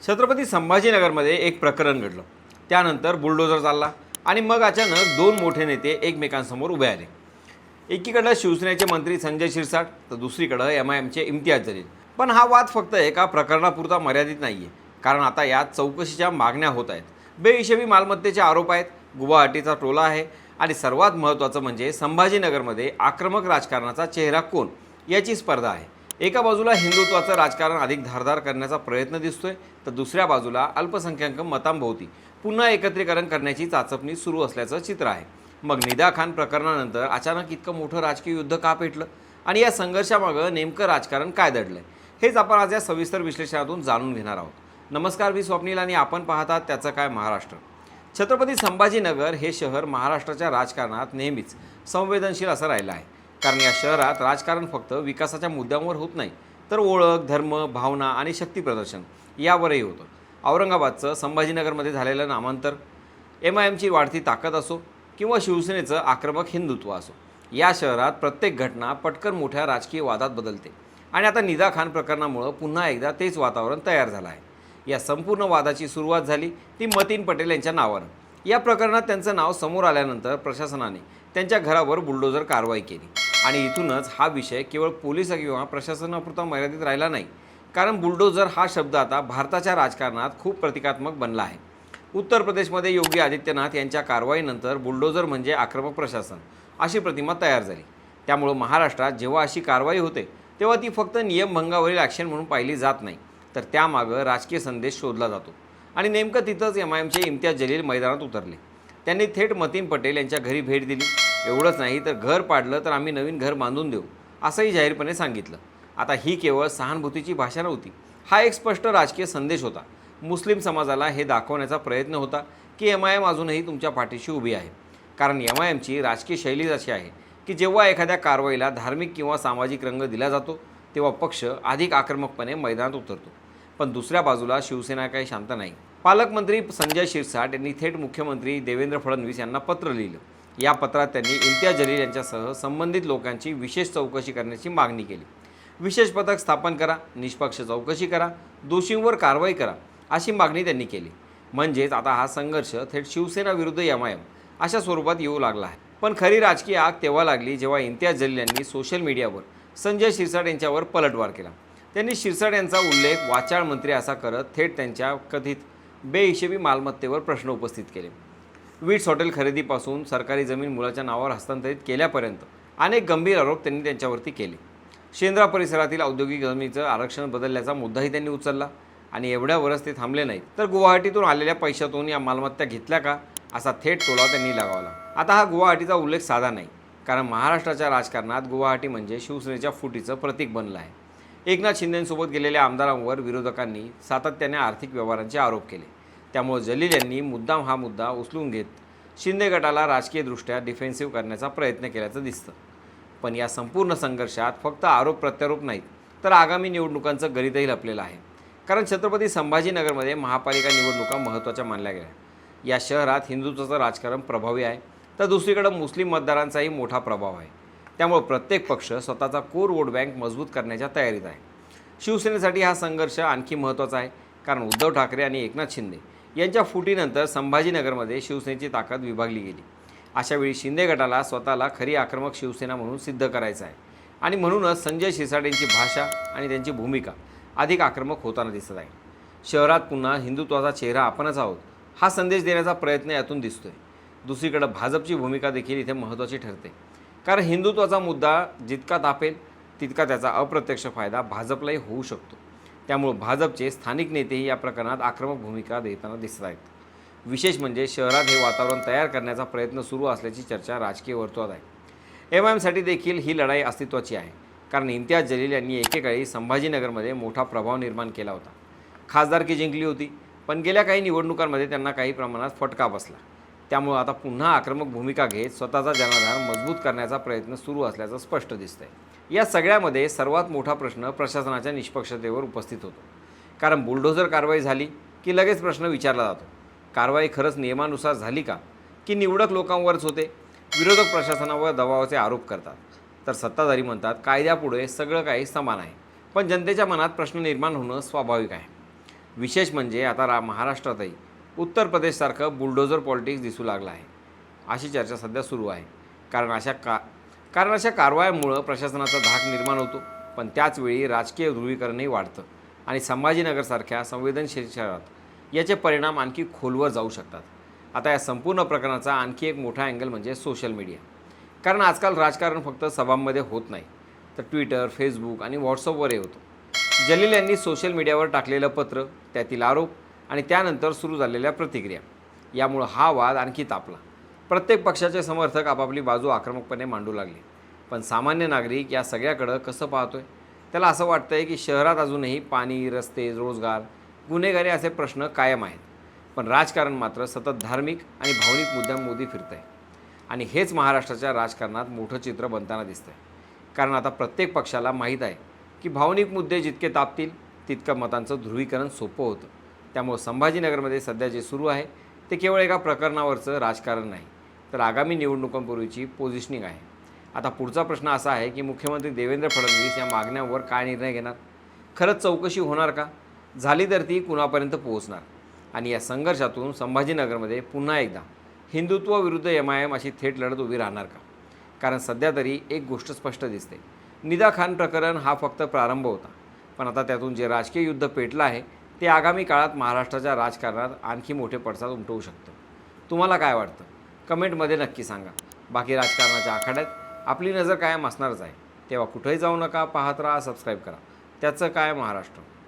छत्रपती संभाजीनगरमध्ये एक प्रकरण घडलं। त्यानंतर बुलडोझर चालला आणि मग अचानक दोन मोठे नेते एकमेकांसमोर उभे आले। एकीकडे शिवसेनेचे मंत्री संजय शिरसाट तर दुसरीकडे MIMचे इम्तियाज जलील। पण हा वाद फक्त एका प्रकरणापुरता मर्यादित नाहीये, कारण आता यात चौकशीच्या मागण्या होत आहेत, बेहिशेबी मालमत्तेचे आरोप आहेत, गुवाहाटीचा टोला आहे आणि सर्वात महत्त्वाचं म्हणजे संभाजीनगरमध्ये आक्रमक राजकारणाचा चेहरा कोण याची स्पर्धा आहे। एका बाजूला हिंदुत्वाचं राजकारण अधिक धारदार करण्याचा प्रयत्न दिसतोय, तर दुसऱ्या बाजूला अल्पसंख्याक मतांभोवती पुन्हा एकत्रीकरण करण्याची चाचपणी सुरू असल्याचं चित्र आहे। मग निदा खान प्रकरणानंतर अचानक इतकं मोठं राजकीय युद्ध का पेटलं आणि या संघर्षामागं नेमकं राजकारण काय दडलंय, हेच आपण आज या सविस्तर विश्लेषणातून जाणून घेणार आहोत। नमस्कार, मी स्वप्नील आणि आपण पाहतात त्याचं काय महाराष्ट्र। छत्रपती संभाजीनगर हे शहर महाराष्ट्राच्या राजकारणात नेहमीच संवेदनशील असं राहिलं आहे, कारण या शहरात राजकारण फक्त विकासाच्या मुद्द्यांवर होत नाही, तर ओळख, धर्म, भावना आणि शक्ती प्रदर्शन यावरही होतं। औरंगाबादचं संभाजीनगरमध्ये झालेलं नामांतर, MIMची वाढती ताकद असो किंवा शिवसेनेचं आक्रमक हिंदुत्व असो, या शहरात प्रत्येक घटना पटकन मोठ्या राजकीय वादात बदलते आणि आता निदा खान प्रकरणामुळे पुन्हा एकदा तेच वातावरण तयार झालं आहे। या संपूर्ण वादाची सुरुवात झाली ती मतीन पटेल यांच्या नावानं। या प्रकरणात त्यांचं नाव समोर आल्यानंतर प्रशासनाने त्यांच्या घरावर बुलडोझर कारवाई केली आणि इथूनच हा विषय केवळ पोलीस किंवा प्रशासनापुरता मर्यादित राहिला नाही, कारण बुलडोझर हा शब्द आता भारताच्या राजकारणात खूप प्रतिकात्मक बनला आहे। उत्तर प्रदेशमध्ये योगी आदित्यनाथ यांच्या कारवाईनंतर बुलडोझर म्हणजे आक्रमक प्रशासन अशी प्रतिमा तयार झाली। त्यामुळे महाराष्ट्रात जेव्हा अशी कारवाई होते तेव्हा ती फक्त नियमभंगावरील ॲक्शन म्हणून पाहिली जात नाही, तर त्यामागं राजकीय संदेश शोधला जातो आणि नेमकं तिथंच MIMचे इम्तियाज जलील मैदानात उतरले। त्यांनी थेट मतीन पटेल यांच्या घरी भेट दिली। एवढंच नाही तर घर पाडलं तर आम्ही नवीन घर बांधून देऊ असंही जाहीरपणे सांगितलं। आता ही केवळ सहानुभूतीची भाषा नव्हती, हा एक स्पष्ट राजकीय संदेश होता। मुस्लिम समाजाला हे दाखवण्याचा प्रयत्न होता की MIM अजूनही तुमच्या पाठीशी उभी आहे, कारण MIMची राजकीय शैलीच अशी आहे की जेव्हा एखाद्या कारवाईला धार्मिक किंवा सामाजिक रंग दिला जातो तेव्हा पक्ष अधिक आक्रमकपणे मैदानात उतरतो। पण दुसऱ्या बाजूला शिवसेना काही शांत नाही। पालकमंत्री संजय शिरसाट यांनी थेट मुख्यमंत्री देवेंद्र फडणवीस यांना पत्र लिहिलं। या पत्रात त्यांनी इम्तियाज जलील यांच्यासह संबंधित लोकांची विशेष चौकशी करण्याची मागणी केली। विशेष पथक स्थापन करा, निष्पक्ष चौकशी करा, दोषींवर कारवाई करा अशी मागणी त्यांनी केली। म्हणजेच आता हा संघर्ष थेट शिवसेना विरुद्ध MIM अशा स्वरूपात येऊ लागला आहे। पण खरी राजकीय आग तेव्हा लागली जेव्हा इम्तियाज जलील यांनी सोशल मीडियावर संजय शिरसाट यांच्यावर पलटवार केला। त्यांनी शिरसाट यांचा उल्लेख वाचाळ मंत्री असा करत थेट त्यांच्या कथित बेहिशेबी मालमत्तेवर प्रश्न उपस्थित केले। विट्स हॉटेल खरेदीपासून सरकारी जमीन मुलाच्या नावावर हस्तांतरित केल्यापर्यंत अनेक गंभीर आरोप त्यांनी त्यांच्यावरती केले। शेंद्रा परिसरातील औद्योगिक जमिनीचं आरक्षण बदलल्याचा मुद्दाही त्यांनी उचलला आणि एवढ्यावरच ते थांबले नाहीत, तर गुवाहाटीतून आलेल्या पैशातून या मालमत्ता घेतल्या का असा थेट टोला त्यांनी लगावला। आता हा गुवाहाटीचा उल्लेख साधा नाही, कारण महाराष्ट्राच्या राजकारणात गुवाहाटी म्हणजे शिवसेनेच्या फुटीचं प्रतीक बनलं आहे। एकनाथ शिंदेंसोबत गेलेल्या आमदारांवर विरोधकांनी सातत्याने आर्थिक व्यवहारांचे आरोप केले। त्यामुळे जलील यांनी मुद्दाम हा मुद्दा उचलून घेत शिंदे गटाला राजकीयदृष्ट्या डिफेन्सिव्ह करण्याचा प्रयत्न केल्याचं दिसतं। पण या संपूर्ण संघर्षात फक्त आरोप प्रत्यारोप नाहीत, तर आगामी निवडणुकांचं गणितही लपलेलं आहे, कारण छत्रपती संभाजीनगरमध्ये महापालिका निवडणुका महत्त्वाच्या मानल्या गेल्या। या शहरात हिंदुत्वाचं राजकारण प्रभावी आहे, तर दुसरीकडे मुस्लिम मतदारांचाही मोठा प्रभाव आहे। त्यामुळे प्रत्येक पक्ष स्वतःचा कोर वोट बँक मजबूत करण्याच्या तयारीत आहे। शिवसेनेसाठी हा संघर्ष आणखी महत्त्वाचा आहे, कारण उद्धव ठाकरे आणि एकनाथ शिंदे यांच्या फुटीनंतर संभाजीनगरमध्ये शिवसेनेची ताकद विभागली गेली। अशावेळी शिंदे गटाला स्वतःला खरी आक्रमक शिवसेना म्हणून सिद्ध करायचं आहे आणि म्हणूनच संजय शिरसाट यांची भाषा आणि त्यांची भूमिका अधिक आक्रमक होताना दिसत आहे। शहरात पुन्हा हिंदुत्वाचा चेहरा आपणच आहोत हा संदेश देण्याचा प्रयत्न यातून दिसतोय। दुसरीकडे भाजपची भूमिका देखील इथे महत्त्वाची ठरते, कारण हिंदुत्वाचा मुद्दा जितका तापेल तितका त्याचा अप्रत्यक्ष फायदा भाजपलाही होऊ शकतो। त्यामुळे भाजपचे स्थानिक नेतेही या प्रकरणात आक्रमक भूमिका देताना दिसत आहेत। विशेष म्हणजे शहरात हे वातावरण तयार करण्याचा प्रयत्न सुरू असल्याची चर्चा राजकीय वर्तुळात आहे। MIMसाठी देखील ही लढाई अस्तित्वाची आहे, कारण इम्तियाज जलील यांनी एकेकाळी संभाजीनगरमध्ये मोठा प्रभाव निर्माण केला होता, खासदारकी जिंकली होती, पण गेल्या काही निवडणुकांमध्ये त्यांना काही प्रमाणात फटका बसला। त्यामुळे आता पुन्हा आक्रमक भूमिका घेत स्वतःचा जनाधार मजबूत करण्याचा प्रयत्न सुरू असल्याचं स्पष्ट दिसतंय। या सगळ्यामध्ये सर्वात मोठा प्रश्न प्रशासनाच्या निष्पक्षतेवर उपस्थित होतो, कारण बुलडोझर कारवाई झाली की लगेच प्रश्न विचारला जातो, कारवाई खरंच नियमानुसार झाली का, की निवडक लोकांवरच होते। विरोधक प्रशासनावर दबावाचे आरोप करतात, तर सत्ताधारी म्हणतात कायद्यापुढे सगळं काही समान आहे, पण जनतेच्या मनात प्रश्न निर्माण होणं स्वाभाविक आहे। विशेष म्हणजे आता महाराष्ट्रातही उत्तर प्रदेशसारखं बुलडोझर पॉलिटिक्स दिसू लागलं आहे, अशी चर्चा सध्या सुरू आहे. कारण अशा कारवायांमुळं प्रशासनाचा धाक निर्माण होतो, पण त्याचवेळी राजकीय ध्रुवीकरणही वाढतं आणि संभाजीनगरसारख्या संवेदनशील शहरात याचे परिणाम आणखी खोलवर जाऊ शकतात. आता या संपूर्ण प्रकरणाचा आणखी एक मोठा अँगल म्हणजे सोशल मीडिया. कारण आजकाल राजकारण फक्त सभांमध्ये होत नाही, तर ट्विटर, फेसबुक आणि व्हॉट्सअपवरही होतं. जलील यांनी सोशल मीडियावर टाकलेलं पत्र, त्यातील आरोप आणि त्यानंतर सुरू झालेल्या प्रतिक्रिया यामुळं हा वाद आणखी तापला. प्रत्येक पक्षाचे समर्थक आपापली बाजू आक्रमकपणे मांडू लागले, पण सामान्य नागरिक या सगळ्याकडं कसं पाहतोय? त्याला असं वाटतंय की शहरात अजूनही पाणी, रस्ते, रोजगार, गुन्हेगारी असे प्रश्न कायम आहेत, पण राजकारण मात्र सतत धार्मिक आणि भावनिक मुद्द्यांमोदी फिरतंय. आणि हेच महाराष्ट्राच्या राजकारणात मोठं चित्र बनताना दिसतंय. कारण आता प्रत्येक पक्षाला माहीत आहे की भावनिक मुद्दे जितके तापतील तितकं मतांचं ध्रुवीकरण सोपं होतं. त्यामुळे संभाजीनगरमध्ये सध्या जे सुरू आहे ते केवळ एका प्रकरणावरचं राजकारण नाही, तर आगामी निवडणुकांपूर्वीची पोझिशनिंग आहे. आता पुढचा प्रश्न असा आहे की मुख्यमंत्री देवेंद्र फडणवीस या मागण्यांवर काय निर्णय घेणार? खरंच चौकशी होणार का? झाली तर ती कुणापर्यंत पोहोचणार? आणि या संघर्षातून संभाजीनगरमध्ये पुन्हा एकदा हिंदुत्व विरुद्ध MIM अशी थेट लढत उभी राहणार का? कारण सध्या तरी एक गोष्ट स्पष्ट दिसते, निदा खान प्रकरण हा फक्त प्रारंभ होता, पण आता त्यातून जे राजकीय युद्ध पेटलं आहे ते आगामी काळात महाराष्ट्राच्या राजकारणात आणखी मोठे पडसाद उमटवू शकतं. तुम्हाला काय वाटतं? कमेंटमध्ये नक्की सांगा. बाकी राजकारणाच्या आखाड्यात आपली नजर कायम असणारच आहे. तेव्हा कुठेही जाऊ नका, पाहत राहा, सबस्क्राईब करा. त्याचं काय महाराष्ट्र.